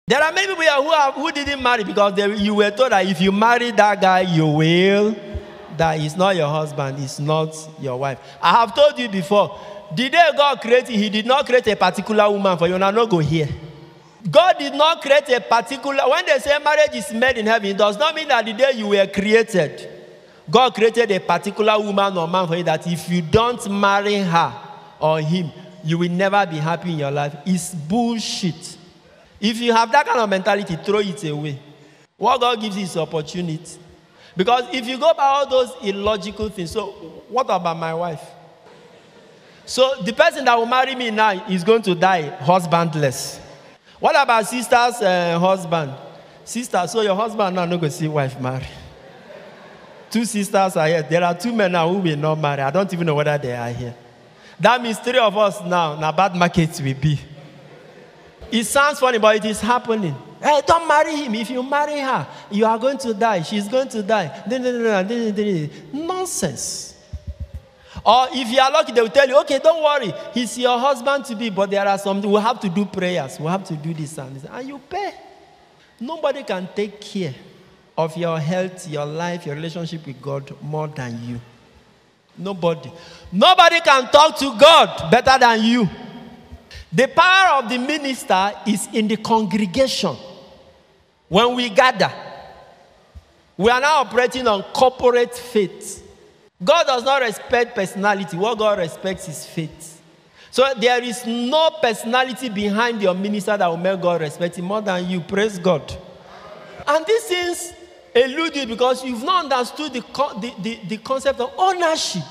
There are many people here who didn't marry because you were told that if you marry that guy, you will. That is not your husband, it's not your wife. I have told you before, the day God created, he did not create a particular woman for you. Now, no go here. God did not create a particular, when they say marriage is made in heaven, it does not mean that the day you were created, God created a particular woman or man for you that if you don't marry her or him, you will never be happy in your life. It's bullshit. If you have that kind of mentality, throw it away. What God gives you is opportunity. Because if you go by all those illogical things, so what about my wife? So the person that will marry me now is going to die husbandless. What about sister's husband? Sister, so your husband now not going to see wife marry. 2 sisters are here. There are 2 men now who will not marry. I don't even know whether they are here. That means 3 of us now bad markets will be. It sounds funny, but it is happening. Hey, don't marry him. If you marry her, you are going to die. She's going to die. Nonsense. Or if you are lucky, they will tell you, okay, don't worry. He's your husband to be, but there are some, we'll have to do prayers. We'll have to do this and this. And you pay. Nobody can take care of your health, your life, your relationship with God more than you. Nobody. Nobody can talk to God better than you. The power of the minister is in the congregation. When we gather, we are now operating on corporate faith. God does not respect personality. What God respects is faith. So there is no personality behind your minister that will make God respect him more than you. Praise God. And these things elude you because you've not understood the concept of ownership.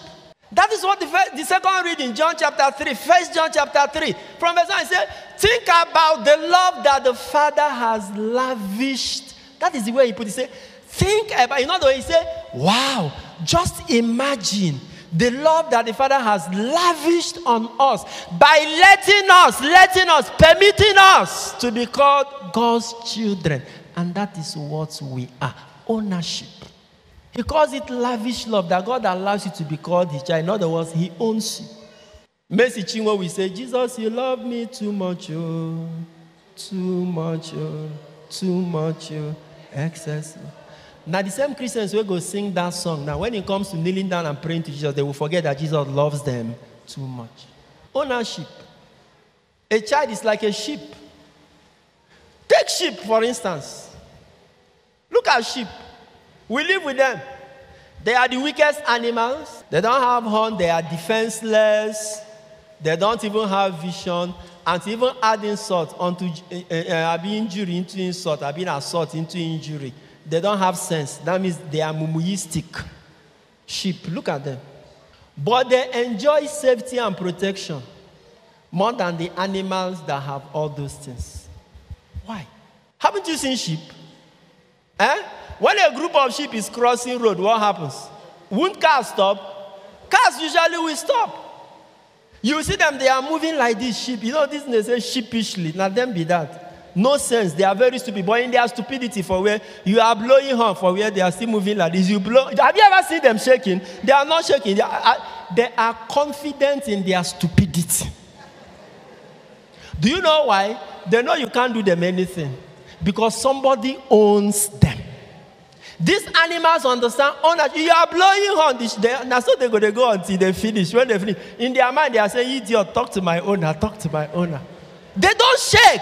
That is what the second reading, John chapter 3, 1 John chapter 3. From verse 1, it says, think about the love that the Father has lavished. That is the way he put it. He said, think about, in other words, he said, wow, just imagine the love that the Father has lavished on us by letting us, permitting us to be called God's children. And that is what we are, ownership. He calls it lavish love, that God allows you to be called his child. In other words, he owns you. Mercy Chinwo will say, Jesus, you love me too much, oh, too much, oh, too much, oh, excess. Now the same Christians will go sing that song. Now when it comes to kneeling down and praying to Jesus, they will forget that Jesus loves them too much. Ownership. A child is like a sheep. Take sheep, for instance. Look at sheep. We live with them. They are the weakest animals. They don't have horn. They are defenseless. They don't even have vision. And to even add insult onto injury into insult, assault into injury, they don't have sense. That means they are mumuistic. Sheep, look at them. But they enjoy safety and protection more than the animals that have all those things. Why? Haven't you seen sheep? When a group of sheep is crossing road, what happens? Won't cars stop? Cars usually will stop. You see them, they are moving like this sheep. You know this, they say sheepishly. Now them be that. No sense. They are very stupid. But in their stupidity for where you are blowing horn for where they are still moving like this. You blow. Have you ever seen them shaking? They are not shaking. They are confident in their stupidity. Do you know why? They know you can't do them anything. Because somebody owns them. These animals understand ownership. You are blowing on this. Now so they go until they finish. When they finish, in their mind they are saying, idiot, talk to my owner, talk to my owner. They don't shake.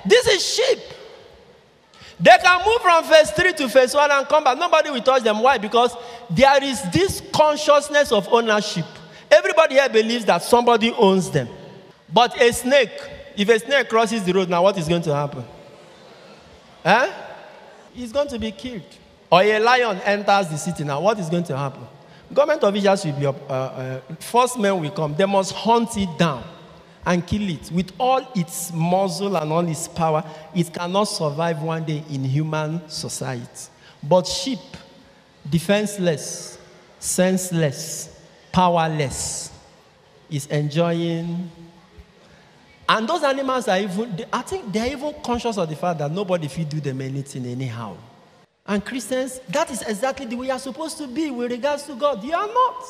This is sheep. They can move from phase 3 to phase 1 and come back. Nobody will touch them. Why? Because there is this consciousness of ownership. Everybody here believes that somebody owns them. But a snake, if a snake crosses the road, now what is going to happen? He's going to be killed. Or a lion enters the city, now what is going to happen? Government officials will be first men will come. They must hunt it down and kill it. With all its muzzle and all its power, it cannot survive one day in human society. But sheep, defenseless, senseless, powerless, is enjoying. And those animals are even, I think they are even conscious of the fact that nobody will do them anything anyhow. And Christians, that is exactly the way you are supposed to be with regards to God. You are not.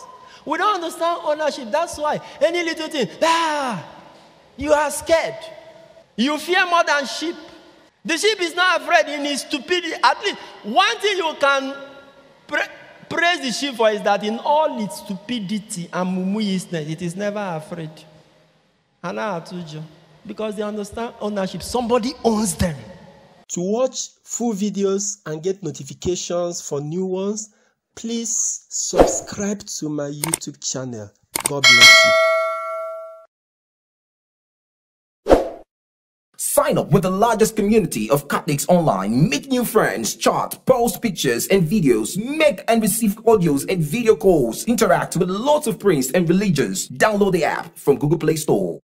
We don't understand ownership. That's why any little thing, you are scared. You fear more than sheep. The sheep is not afraid in his stupidity. At least one thing you can praise the sheep for is that in all its stupidity and mumuishness, it is never afraid. Because they understand ownership. Somebody owns them. To watch full videos and get notifications for new ones, please subscribe to my YouTube channel. God bless you. Sign up with the largest community of Catholics online. Make new friends, chat, post pictures and videos, make and receive audios and video calls, interact with lots of priests and religions. Download the app from Google Play Store.